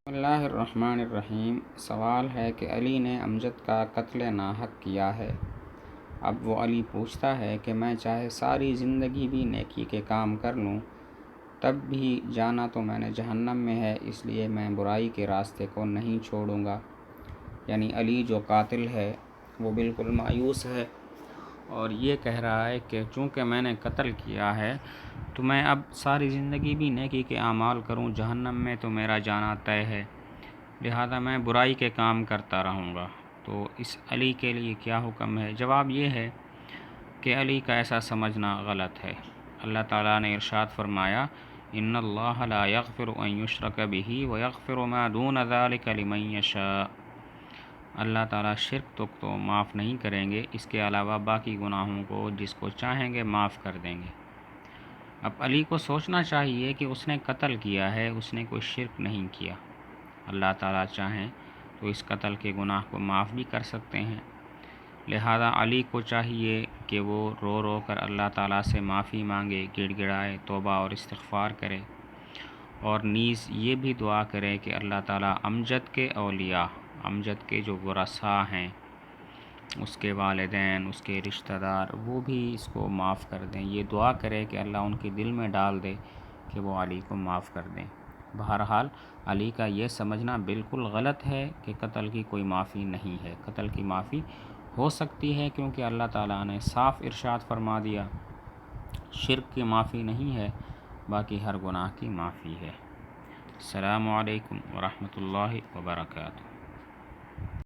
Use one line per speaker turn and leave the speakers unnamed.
بسم اللہ الرحمن الرحیم۔ سوال ہے کہ علی نے امجد کا قتل ناحق کیا ہے۔ اب وہ علی پوچھتا ہے کہ میں چاہے ساری زندگی بھی نیکی کے کام کر لوں، تب بھی جانا تو میں نے جہنم میں ہے، اس لیے میں برائی کے راستے کو نہیں چھوڑوں گا۔ یعنی علی جو قاتل ہے وہ بالکل مایوس ہے اور یہ کہہ رہا ہے کہ چونکہ میں نے قتل کیا ہے تو میں اب ساری زندگی بھی نیکی کے اعمال کروں، جہنم میں تو میرا جانا طے ہے، لہذا میں برائی کے کام کرتا رہوں گا۔ تو اس علی کے لیے کیا حکم ہے؟ جواب یہ ہے کہ علی کا ایسا سمجھنا غلط ہے۔ اللہ تعالیٰ نے ارشاد فرمایا، ان اللہ لا یغفر ان یشرک بہ ویغفر ما دون ذلک لمن یشاء۔ اللہ تعالیٰ شرک تو معاف نہیں کریں گے، اس کے علاوہ باقی گناہوں کو جس کو چاہیں گے معاف کر دیں گے۔ اب علی کو سوچنا چاہیے کہ اس نے قتل کیا ہے، اس نے کوئی شرک نہیں کیا۔ اللہ تعالیٰ چاہیں تو اس قتل کے گناہ کو معاف بھی کر سکتے ہیں، لہذا علی کو چاہیے کہ وہ رو رو کر اللہ تعالیٰ سے معافی مانگے، گڑ گڑائے، توبہ اور استغفار کرے، اور نیز یہ بھی دعا کرے کہ اللہ تعالیٰ امجد کے اولیاء، امجد کے جو ورثاء ہیں، اس کے والدین، اس کے رشتہ دار، وہ بھی اس کو معاف کر دیں۔ یہ دعا کرے کہ اللہ ان کے دل میں ڈال دے کہ وہ علی کو معاف کر دیں۔ بہرحال علی کا یہ سمجھنا بالکل غلط ہے کہ قتل کی کوئی معافی نہیں ہے۔ قتل کی معافی ہو سکتی ہے کیونکہ اللہ تعالیٰ نے صاف ارشاد فرما دیا، شرک کی معافی نہیں ہے، باقی ہر گناہ کی معافی ہے۔ السلام علیکم ورحمۃ اللہ وبرکاتہ۔